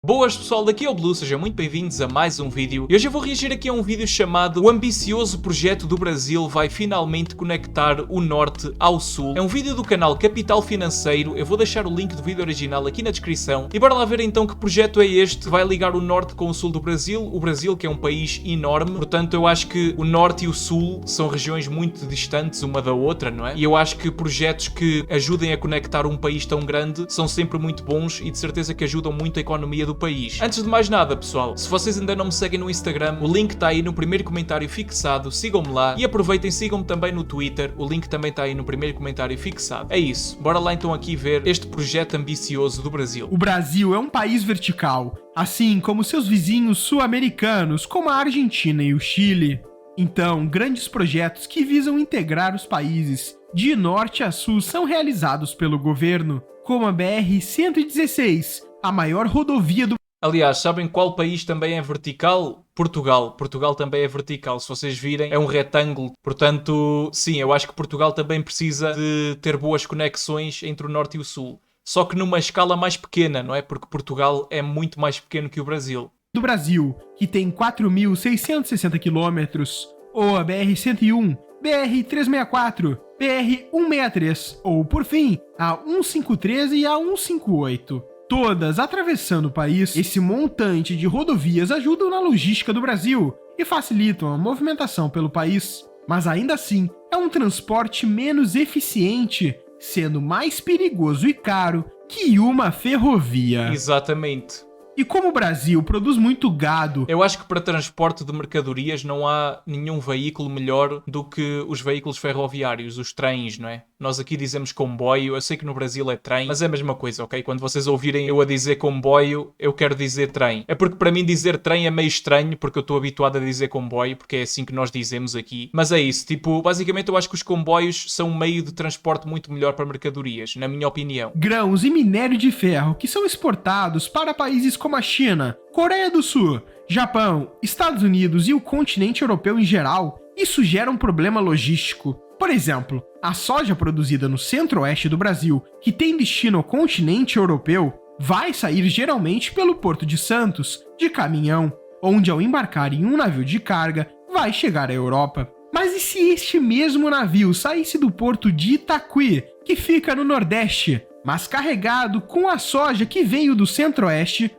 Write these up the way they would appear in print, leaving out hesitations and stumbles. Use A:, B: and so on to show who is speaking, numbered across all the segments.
A: Boas pessoal, daqui é o Blue, sejam muito bem-vindos a mais um vídeo. E hoje eu vou reagir aqui a um vídeo chamado O ambicioso projeto do Brasil vai finalmente conectar o Norte ao Sul. É um vídeo do canal Capital Financeiro, eu vou deixar o link do vídeo original aqui na descrição. E bora lá ver então que projeto é este, vai ligar o Norte com o Sul do Brasil. O Brasil que é um país enorme, portanto eu acho que o Norte e o Sul são regiões muito distantes uma da outra, não é? E eu acho que projetos que ajudem a conectar um país tão grande são sempre muito bons e de certeza que ajudam muito a economia do país. Antes de mais nada, pessoal, se vocês ainda não me seguem no Instagram, o link está aí no primeiro comentário fixado, sigam-me lá e aproveitem, sigam-me também no Twitter, o link também está aí no primeiro comentário fixado. É isso, bora lá então aqui ver este projeto ambicioso do Brasil.
B: O Brasil é um país vertical, assim como seus vizinhos sul-americanos, como a Argentina e o Chile. Então, grandes projetos que visam integrar os países de norte a sul são realizados pelo governo, como a BR-116, a maior rodovia do...
A: Aliás, sabem qual país também é vertical? Portugal. Portugal também é vertical. Se vocês virem, é um retângulo. Portanto, sim, eu acho que Portugal também precisa de ter boas conexões entre o Norte e o Sul. Só que numa escala mais pequena, não é? Porque Portugal é muito mais pequeno que o Brasil.
B: Do Brasil, que tem 4.660 quilômetros, ou a BR-101, BR-364, BR-163, ou, por fim, a 153 e a 158. Todas atravessando o país, esse montante de rodovias ajudam na logística do Brasil e facilitam a movimentação pelo país. Mas ainda assim, é um transporte menos eficiente, sendo mais perigoso e caro que uma ferrovia.
A: Exatamente.
B: E como o Brasil produz muito gado...
A: Eu acho que para transporte de mercadorias não há nenhum veículo melhor do que os veículos ferroviários, os trens, não é? Nós aqui dizemos comboio, eu sei que no Brasil é trem, mas é a mesma coisa, ok? Quando vocês ouvirem eu a dizer comboio, eu quero dizer trem. É porque para mim dizer trem é meio estranho, porque eu estou habituado a dizer comboio, porque é assim que nós dizemos aqui. Mas é isso, tipo, basicamente eu acho que os comboios são um meio de transporte muito melhor para mercadorias, na minha opinião.
B: Grãos e minério de ferro que são exportados para países como a China, Coreia do Sul, Japão, Estados Unidos e o continente europeu em geral, isso gera um problema logístico. Por exemplo, a soja produzida no centro-oeste do Brasil, que tem destino ao continente europeu, vai sair geralmente pelo Porto de Santos, de caminhão, onde ao embarcar em um navio de carga, vai chegar à Europa. Mas e se este mesmo navio saísse do porto de Itaqui, que fica no Nordeste, mas carregado com a soja que veio do centro-oeste?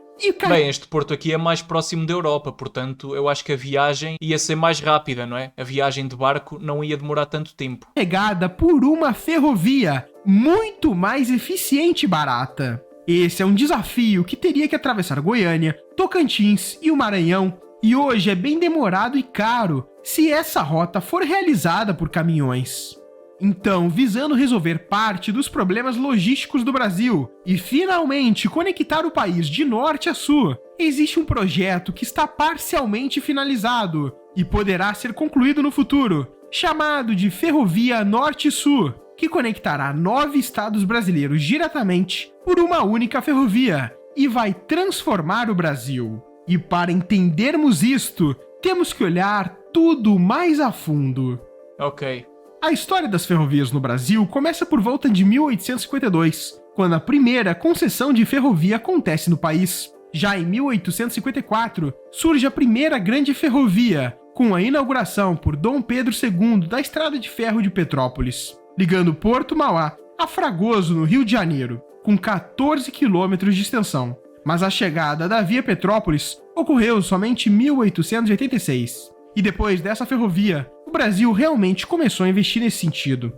A: Bem, este porto aqui é mais próximo da Europa, portanto eu acho que a viagem ia ser mais rápida, não é? A viagem de barco não ia demorar tanto tempo.
B: Carregada por uma ferrovia muito mais eficiente e barata. Esse é um desafio que teria que atravessar Goiânia, Tocantins e o Maranhão, e hoje é bem demorado e caro se essa rota for realizada por caminhões. Então, visando resolver parte dos problemas logísticos do Brasil e finalmente conectar o país de norte a sul, existe um projeto que está parcialmente finalizado e poderá ser concluído no futuro, chamado de Ferrovia Norte-Sul, que conectará 9 estados brasileiros diretamente por uma única ferrovia e vai transformar o Brasil. E para entendermos isto, temos que olhar tudo mais a fundo.
A: Ok.
B: A história das ferrovias no Brasil começa por volta de 1852, quando a primeira concessão de ferrovia acontece no país. Já em 1854, surge a primeira grande ferrovia, com a inauguração por Dom Pedro II da Estrada de Ferro de Petrópolis, ligando Porto Mauá a Fragoso, no Rio de Janeiro, com 14 quilômetros de extensão. Mas a chegada da Via Petrópolis ocorreu somente em 1886. E depois dessa ferrovia, o Brasil realmente começou a investir nesse sentido.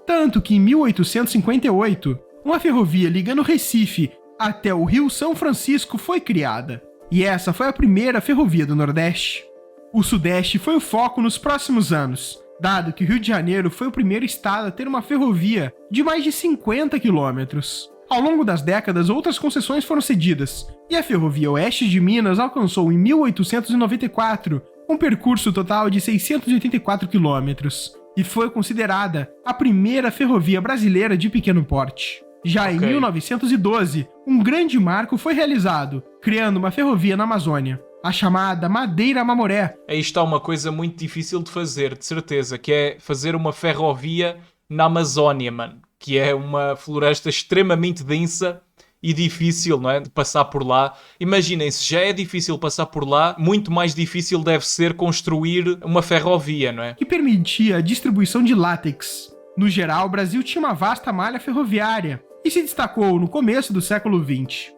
B: Tanto que em 1858, uma ferrovia ligando Recife até o Rio São Francisco foi criada. E essa foi a primeira ferrovia do Nordeste. O Sudeste foi o foco nos próximos anos, dado que o Rio de Janeiro foi o primeiro estado a ter uma ferrovia de mais de 50 quilômetros. Ao longo das décadas, outras concessões foram cedidas, e a Ferrovia Oeste de Minas alcançou em 1894 um percurso total de 684 quilômetros, e foi considerada a primeira ferrovia brasileira de pequeno porte. Já em 1912, um grande marco foi realizado, criando uma ferrovia na Amazônia, a chamada Madeira Mamoré.
A: Aí está uma coisa muito difícil de fazer, de certeza, que é fazer uma ferrovia na Amazónia, mano. Que é uma floresta extremamente densa e difícil, não é? De passar por lá. Imaginem, se já é difícil passar por lá, muito mais difícil deve ser construir uma ferrovia, não é?
B: Que permitia a distribuição de látex. No geral, o Brasil tinha uma vasta malha ferroviária e se destacou no começo do século XX.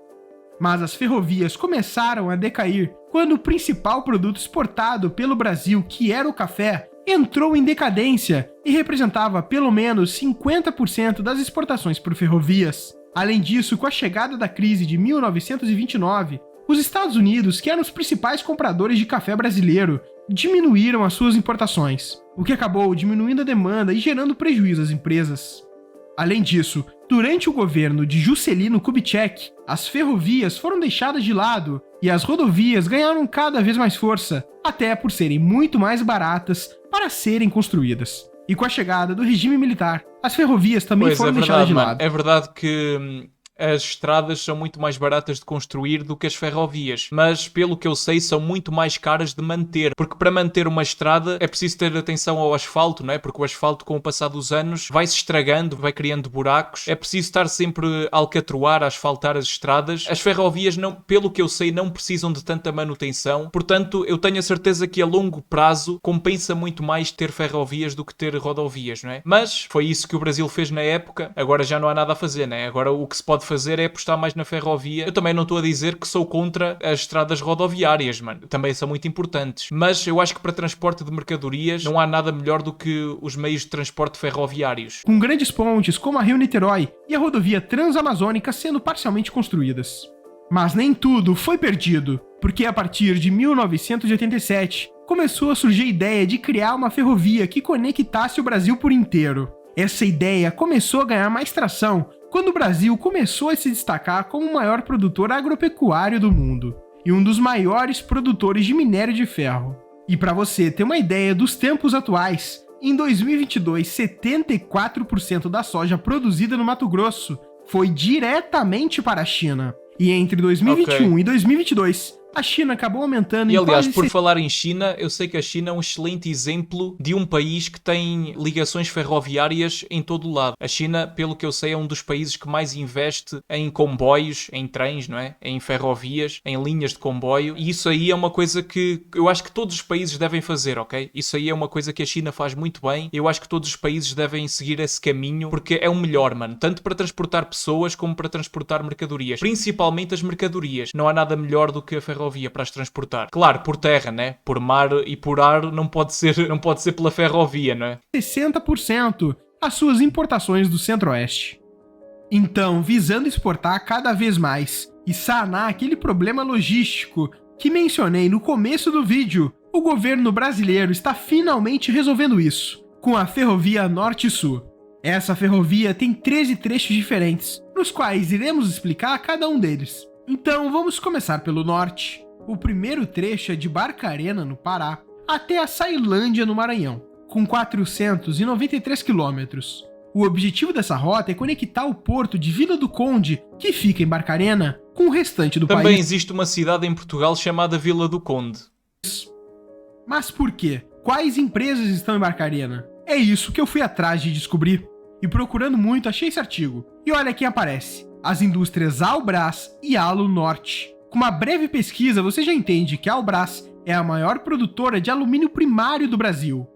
B: Mas as ferrovias começaram a decair quando o principal produto exportado pelo Brasil, que era o café, entrou em decadência e representava pelo menos 50% das exportações por ferrovias. Além disso, com a chegada da crise de 1929, os Estados Unidos, que eram os principais compradores de café brasileiro, diminuíram as suas importações, o que acabou diminuindo a demanda e gerando prejuízo às empresas. Além disso, durante o governo de Juscelino Kubitschek, as ferrovias foram deixadas de lado e as rodovias ganharam cada vez mais força, até por serem muito mais baratas para serem construídas. E com a chegada do regime militar, as ferrovias também foram deixadas de lado.
A: É verdade que as estradas são muito mais baratas de construir do que as ferrovias, mas pelo que eu sei são muito mais caras de manter, porque para manter uma estrada é preciso ter atenção ao asfalto, não é? Porque o asfalto com o passar dos anos vai se estragando, vai criando buracos, é preciso estar sempre a alcatroar, a asfaltar as estradas. As ferrovias, não, pelo que eu sei, não precisam de tanta manutenção, portanto eu tenho a certeza que a longo prazo compensa muito mais ter ferrovias do que ter rodovias, não é? Mas foi isso que o Brasil fez na época, agora já não há nada a fazer, não é? Agora o que se pode fazer é apostar mais na ferrovia. Eu também não estou a dizer que sou contra as estradas rodoviárias, mano. Também são muito importantes. Mas eu acho que para transporte de mercadorias não há nada melhor do que os meios de transporte ferroviários.
B: Com grandes pontes como a Rio-Niterói e a rodovia Transamazônica sendo parcialmente construídas. Mas nem tudo foi perdido, porque a partir de 1987 começou a surgir a ideia de criar uma ferrovia que conectasse o Brasil por inteiro. Essa ideia começou a ganhar mais tração quando o Brasil começou a se destacar como o maior produtor agropecuário do mundo e um dos maiores produtores de minério de ferro. E para você ter uma ideia dos tempos atuais, em 2022, 74% da soja produzida no Mato Grosso foi diretamente para a China. E entre 2021 e 2022, a China acabou aumentando
A: e, aliás,
B: quase...
A: por falar em China, eu sei que a China é um excelente exemplo de um país que tem ligações ferroviárias em todo o lado. A China, pelo que eu sei, é um dos países que mais investe em comboios, em trens, não é? Em ferrovias, em linhas de comboio. E isso aí é uma coisa que eu acho que todos os países devem fazer, ok? Isso aí é uma coisa que a China faz muito bem. Eu acho que todos os países devem seguir esse caminho, porque é o melhor, mano. Tanto para transportar pessoas como para transportar mercadorias. Principalmente as mercadorias. Não há nada melhor do que a ferrovia para as transportar. Claro, por terra, né? Por mar e por ar não pode ser pela ferrovia, não é?
B: 60% as suas importações do Centro-Oeste. Então, visando exportar cada vez mais e sanar aquele problema logístico que mencionei no começo do vídeo, o governo brasileiro está finalmente resolvendo isso, com a Ferrovia Norte-Sul. Essa ferrovia tem 13 trechos diferentes, nos quais iremos explicar cada um deles. Então vamos começar pelo norte. O primeiro trecho é de Barcarena, no Pará, até a Açailândia, no Maranhão, com 493 quilômetros. O objetivo dessa rota é conectar o porto de Vila do Conde, que fica em Barcarena, com o restante do país.
A: Também existe uma cidade em Portugal chamada Vila do Conde.
B: Mas por quê? Quais empresas estão em Barcarena? É isso que eu fui atrás de descobrir. E procurando muito, achei esse artigo. E olha quem aparece. As indústrias Albras e Alu Norte. Com uma breve pesquisa, você já entende que a Albras é a maior produtora de alumínio primário do Brasil.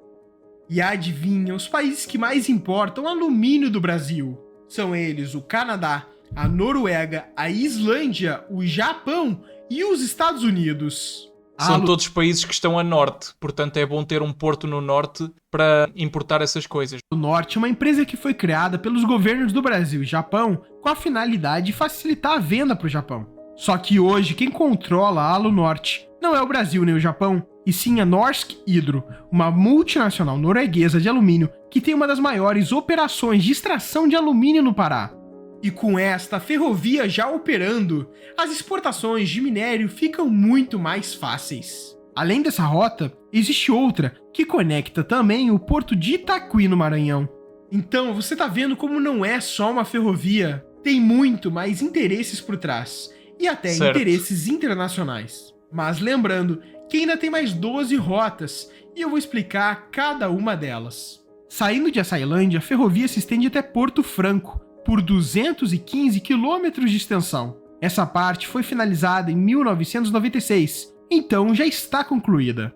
B: E adivinha, os países que mais importam alumínio do Brasil? São eles o Canadá, a Noruega, a Islândia, o Japão e os Estados Unidos.
A: São todos países que estão a norte, portanto é bom ter um porto no norte para importar essas coisas.
B: O Norte é uma empresa que foi criada pelos governos do Brasil e Japão com a finalidade de facilitar a venda para o Japão. Só que hoje quem controla a Alu Norte não é o Brasil nem o Japão, e sim a Norsk Hydro, uma multinacional norueguesa de alumínio que tem uma das maiores operações de extração de alumínio no Pará. E com esta ferrovia já operando, as exportações de minério ficam muito mais fáceis. Além dessa rota, existe outra que conecta também o porto de Itaquí, no Maranhão. Então você tá vendo como não é só uma ferrovia, tem muito mais interesses por trás, e até interesses internacionais. Mas lembrando que ainda tem mais 12 rotas, e eu vou explicar cada uma delas. Saindo de Açailândia, a ferrovia se estende até Porto Franco, por 215 quilômetros de extensão. Essa parte foi finalizada em 1996, então já está concluída.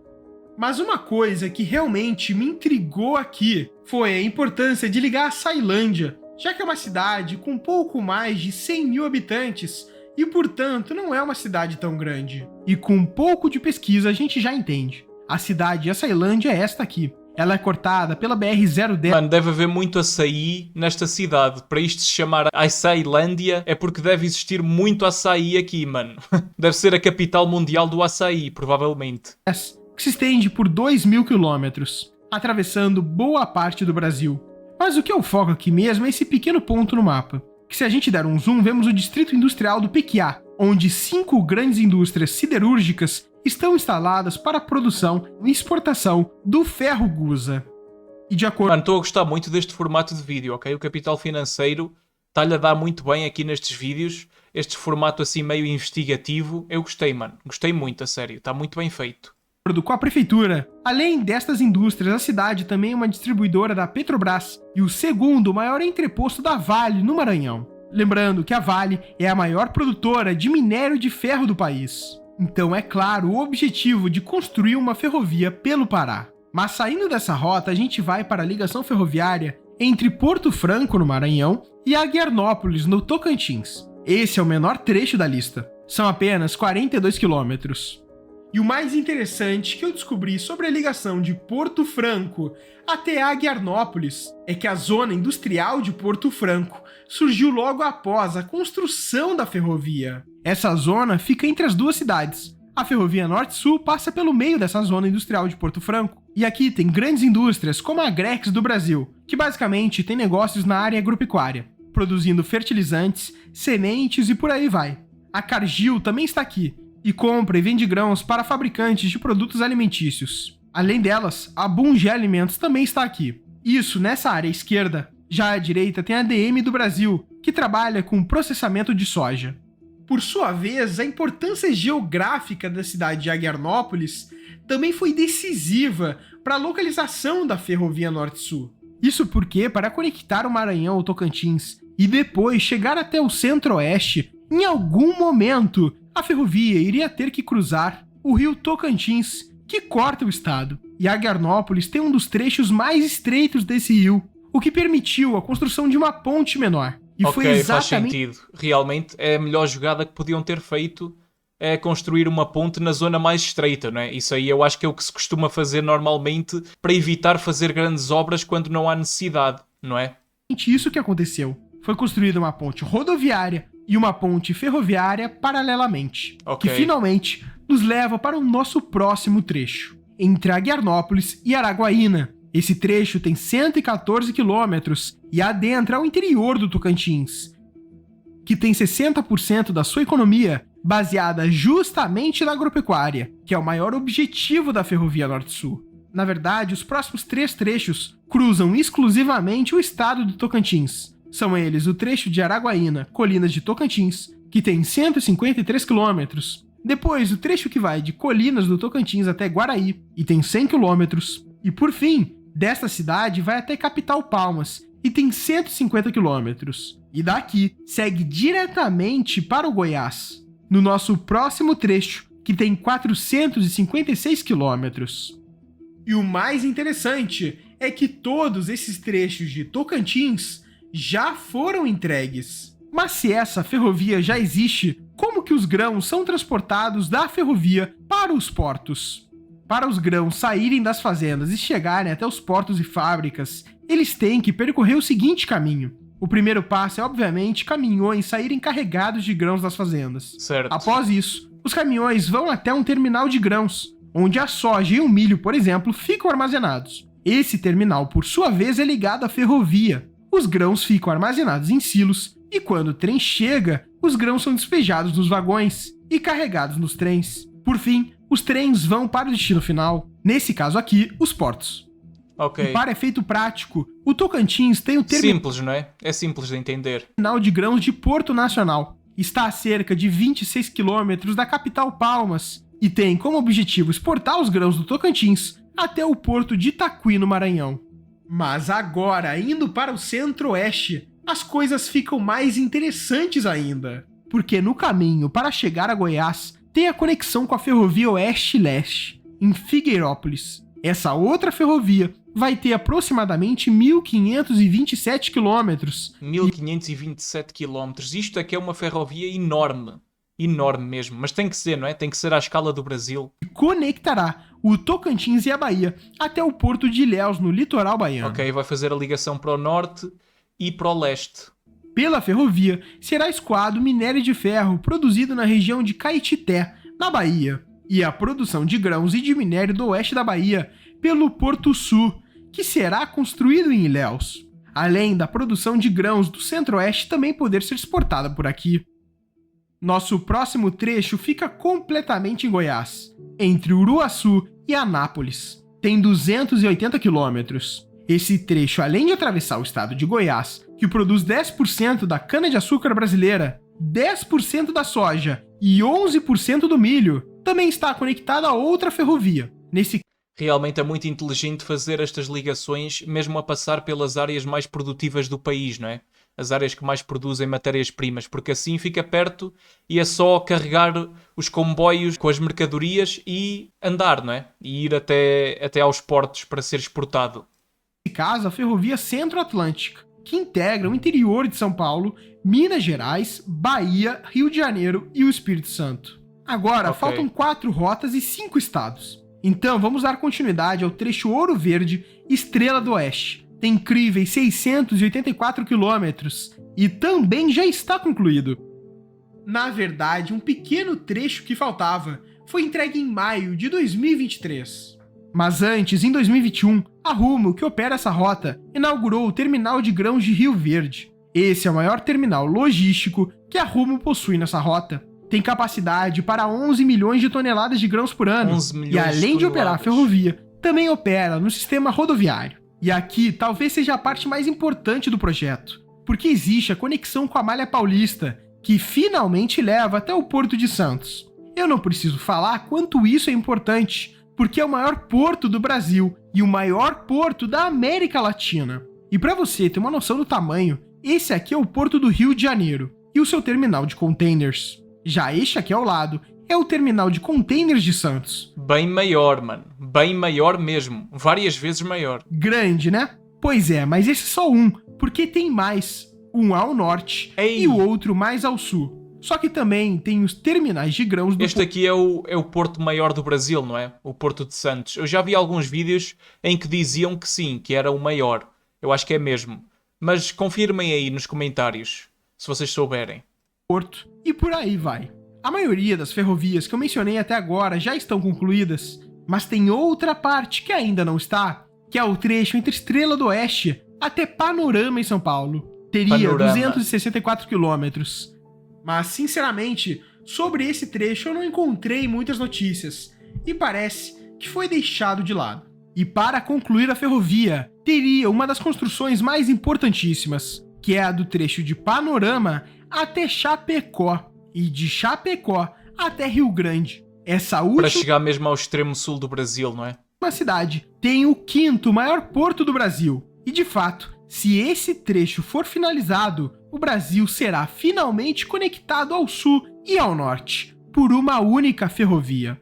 B: Mas uma coisa que realmente me intrigou aqui foi a importância de ligar a Ceilândia, já que é uma cidade com pouco mais de 100 mil habitantes e, portanto, não é uma cidade tão grande. E com um pouco de pesquisa a gente já entende. A cidade de Ceilândia é esta aqui. Ela é cortada pela BR-010.
A: Mano, deve haver muito açaí nesta cidade. Para isto se chamar Açailândia é porque deve existir muito açaí aqui, mano. Deve ser a capital mundial do açaí, provavelmente.
B: Que se estende por 2.000 quilômetros, atravessando boa parte do Brasil. Mas o que eu foco aqui mesmo é esse pequeno ponto no mapa, que se a gente der um zoom, vemos o Distrito Industrial do Pequiá, onde 5 grandes indústrias siderúrgicas estão instaladas para a produção e exportação do ferro gusa. E de acordo...
A: Mano, estou a gostar muito deste formato de vídeo, ok? O Capital Financeiro está-lhe a dar muito bem aqui nestes vídeos. Este formato assim meio investigativo. Eu gostei, mano. Gostei muito, a sério. Está muito bem feito.
B: Com a prefeitura, além destas indústrias, a cidade também é uma distribuidora da Petrobras e o segundo maior entreposto da Vale no Maranhão. Lembrando que a Vale é a maior produtora de minério de ferro do país. Então é claro o objetivo de construir uma ferrovia pelo Pará. Mas saindo dessa rota, a gente vai para a ligação ferroviária entre Porto Franco, no Maranhão, e Aguiarnópolis, no Tocantins. Esse é o menor trecho da lista. São apenas 42 quilômetros. E o mais interessante que eu descobri sobre a ligação de Porto Franco até Aguiarnópolis é que a zona industrial de Porto Franco surgiu logo após a construção da ferrovia. Essa zona fica entre as duas cidades. A ferrovia Norte-Sul passa pelo meio dessa zona industrial de Porto Franco. E aqui tem grandes indústrias como a Agrex do Brasil, que basicamente tem negócios na área agropecuária, produzindo fertilizantes, sementes e por aí vai. A Cargill também está aqui, e compra e vende grãos para fabricantes de produtos alimentícios. Além delas, a Bunge Alimentos também está aqui. Isso nessa área esquerda. Já à direita tem a ADM do Brasil, que trabalha com processamento de soja. Por sua vez, a importância geográfica da cidade de Aguiarnópolis também foi decisiva para a localização da Ferrovia Norte-Sul. Isso porque, para conectar o Maranhão ao Tocantins e depois chegar até o Centro-Oeste, em algum momento, a ferrovia iria ter que cruzar o rio Tocantins, que corta o estado. E Aguiarnópolis tem um dos trechos mais estreitos desse rio, o que permitiu a construção de uma ponte menor. E
A: ok,
B: foi exatamente...
A: faz sentido. Realmente, é a melhor jogada que podiam ter feito é construir uma ponte na zona mais estreita, não é? Isso aí eu acho que é o que se costuma fazer normalmente para evitar fazer grandes obras quando não há necessidade, não é?
B: Isso que aconteceu. Foi construída uma ponte rodoviária e uma ponte ferroviária paralelamente, que finalmente nos leva para o nosso próximo trecho, entre Aguiarnópolis e Araguaína. Esse trecho tem 114 quilômetros e adentra ao interior do Tocantins, que tem 60% da sua economia baseada justamente na agropecuária, que é o maior objetivo da Ferrovia Norte-Sul. Na verdade, os próximos 3 trechos cruzam exclusivamente o estado do Tocantins. São eles o trecho de Araguaína, Colinas de Tocantins, que tem 153 quilômetros. Depois, o trecho que vai de Colinas do Tocantins até Guaraí, e tem 100 quilômetros. E por fim, desta cidade vai até Capital Palmas, e tem 150 quilômetros. E daqui, segue diretamente para o Goiás, no nosso próximo trecho, que tem 456 quilômetros. E o mais interessante é que todos esses trechos de Tocantins já foram entregues. Mas se essa ferrovia já existe, como que os grãos são transportados da ferrovia para os portos? Para os grãos saírem das fazendas e chegarem até os portos e fábricas, eles têm que percorrer o seguinte caminho. O primeiro passo é, obviamente, caminhões saírem carregados de grãos das fazendas.
A: Certo.
B: Após isso, os caminhões vão até um terminal de grãos, onde a soja e o milho, por exemplo, ficam armazenados. Esse terminal, por sua vez, é ligado à ferrovia. Os grãos ficam armazenados em silos e quando o trem chega, os grãos são despejados nos vagões e carregados nos trens. Por fim, os trens vão para o destino final, nesse caso aqui, os portos. E para efeito prático, o Tocantins tem o
A: Simples, não é? É simples de entender.
B: Terminal de grãos de Porto Nacional. Está a cerca de 26 quilômetros da capital Palmas e tem como objetivo exportar os grãos do Tocantins até o porto de Itaquí, no Maranhão. Mas agora, indo para o Centro-Oeste, as coisas ficam mais interessantes ainda, porque no caminho para chegar a Goiás tem a conexão com a ferrovia Oeste-Leste, em Figueirópolis. Essa outra ferrovia vai ter aproximadamente 1.527 quilômetros.
A: 1.527 quilômetros. Isto aqui é uma ferrovia enorme. Enorme mesmo. Mas tem que ser, não é? Tem que ser à escala do Brasil.
B: E conectará o Tocantins e a Bahia até o porto de Ilhéus, no litoral baiano.
A: Ok, vai fazer a ligação para o norte e para o leste.
B: Pela ferrovia será escoado minério de ferro produzido na região de Caetité, na Bahia, e a produção de grãos e de minério do oeste da Bahia pelo Porto Sul, que será construído em Ilhéus, além da produção de grãos do centro-oeste também poder ser exportada por aqui. Nosso próximo trecho fica completamente em Goiás, entre Uruaçu e Anápolis. Tem 280 quilômetros. Esse trecho, além de atravessar o estado de Goiás, que produz 10% da cana-de-açúcar brasileira, 10% da soja e 11% do milho, também está conectado a outra ferrovia.
A: Realmente é muito inteligente fazer estas ligações, mesmo a passar pelas áreas mais produtivas do país, não é? As áreas que mais produzem matérias-primas, porque assim fica perto e é só carregar os comboios com as mercadorias e andar, não é? E ir até aos portos para ser exportado.
B: Nesse caso, a ferrovia Centro-Atlântica, que integra o interior de São Paulo, Minas Gerais, Bahia, Rio de Janeiro e o Espírito Santo. Agora, faltam 4 rotas e 5 estados. Então, vamos dar continuidade ao trecho Ouro Verde, Estrela do Oeste. Tem incríveis 684 quilômetros e também já está concluído. Na verdade, um pequeno trecho que faltava foi entregue em maio de 2023. Mas antes, em 2021, a Rumo, que opera essa rota, inaugurou o terminal de grãos de Rio Verde. Esse é o maior terminal logístico que a Rumo possui nessa rota. Tem capacidade para 11 milhões de toneladas de grãos por ano.
A: 11 milhões
B: e além de operar a
A: toneladas.
B: ferrovia, também opera no sistema rodoviário. E aqui talvez seja a parte mais importante do projeto, porque existe a conexão com a Malha Paulista, que finalmente leva até o Porto de Santos. Eu não preciso falar quanto isso é importante, porque é o maior porto do Brasil e o maior porto da América Latina. E para você ter uma noção do tamanho, esse aqui é o Porto do Rio de Janeiro e o seu terminal de containers. Já este aqui ao lado é o terminal de containers de Santos.
A: Bem maior, mano. Bem maior mesmo. Várias vezes maior.
B: Grande, né? Pois é, mas esse é só um, porque tem mais. Um ao norte e o outro mais ao sul. Só que também tem os terminais de grãos do...
A: Este aqui é o porto maior do Brasil, não é? O Porto de Santos. Eu já vi alguns vídeos em que diziam que sim, que era o maior. Eu acho que é mesmo. Mas confirmem aí nos comentários, se vocês souberem.
B: Porto, e por aí vai. A maioria das ferrovias que eu mencionei até agora já estão concluídas, mas tem outra parte que ainda não está, que é o trecho entre Estrela do Oeste até Panorama em São Paulo. Teria 264 quilômetros. Mas, sinceramente, sobre esse trecho eu não encontrei muitas notícias, e parece que foi deixado de lado. E para concluir a ferrovia, teria uma das construções mais importantíssimas, que é a do trecho de Panorama até Chapecó, e de Chapecó até Rio Grande. Essa última...
A: Para chegar mesmo ao extremo sul do Brasil, não é?
B: Uma cidade tem o 5º maior porto do Brasil. E de fato, se esse trecho for finalizado, o Brasil será finalmente conectado ao sul e ao norte, por uma única ferrovia.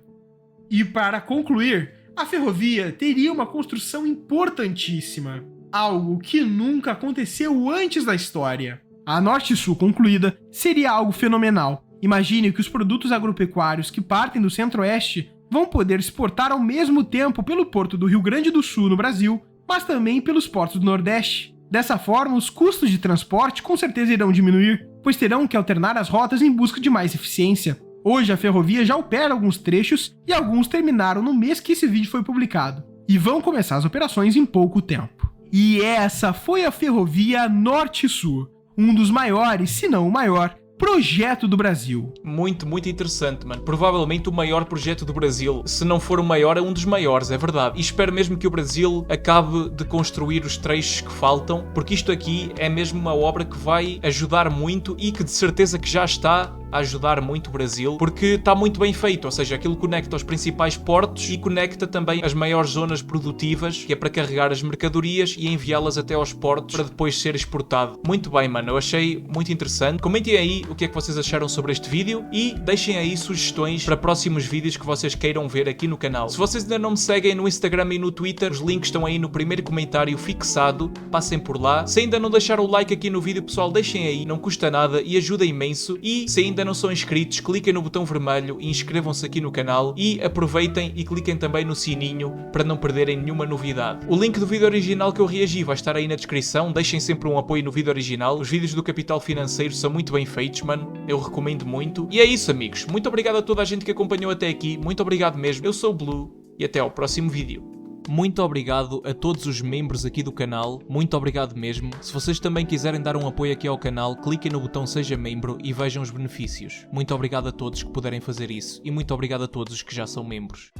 B: E para concluir, a ferrovia teria uma construção importantíssima, algo que nunca aconteceu antes da história. A Norte-Sul concluída seria algo fenomenal. Imagine que os produtos agropecuários que partem do Centro-Oeste vão poder exportar ao mesmo tempo pelo porto do Rio Grande do Sul, no Brasil, mas também pelos portos do Nordeste. Dessa forma, os custos de transporte com certeza irão diminuir, pois terão que alternar as rotas em busca de mais eficiência. Hoje a ferrovia já opera alguns trechos e alguns terminaram no mês que esse vídeo foi publicado, e vão começar as operações em pouco tempo. E essa foi a Ferrovia Norte-Sul, um dos maiores, se não o maior, projeto do Brasil.
A: Muito, muito interessante, mano. Provavelmente o maior projeto do Brasil. Se não for o maior, é um dos maiores, é verdade. E espero mesmo que o Brasil acabe de construir os trechos que faltam, porque isto aqui é mesmo uma obra que vai ajudar muito e que de certeza que já está a ajudar muito o Brasil, porque está muito bem feito, ou seja, aquilo conecta os principais portos e conecta também as maiores zonas produtivas, que é para carregar as mercadorias e enviá-las até aos portos para depois ser exportado. Muito bem, mano, eu achei muito interessante. Comentem aí o que é que vocês acharam sobre este vídeo e deixem aí sugestões para próximos vídeos que vocês queiram ver aqui no canal. Se vocês ainda não me seguem no Instagram e no Twitter, os links estão aí no primeiro comentário fixado, passem por lá. Se ainda não deixaram o like aqui no vídeo, pessoal, deixem aí, não custa nada e ajuda imenso. E se ainda não são inscritos, cliquem no botão vermelho e inscrevam-se aqui no canal e aproveitem e cliquem também no sininho para não perderem nenhuma novidade. O link do vídeo original que eu reagi vai estar aí na descrição, deixem sempre um apoio no vídeo original. Os vídeos do Capital Financeiro são muito bem feitos, mano, eu recomendo muito. E é isso, amigos, muito obrigado a toda a gente que acompanhou até aqui, muito obrigado mesmo, eu sou o Blue e até ao próximo vídeo. Muito obrigado a todos os membros aqui do canal, muito obrigado mesmo. Se vocês também quiserem dar um apoio aqui ao canal, cliquem no botão Seja Membro e vejam os benefícios. Muito obrigado a todos que puderem fazer isso e muito obrigado a todos os que já são membros.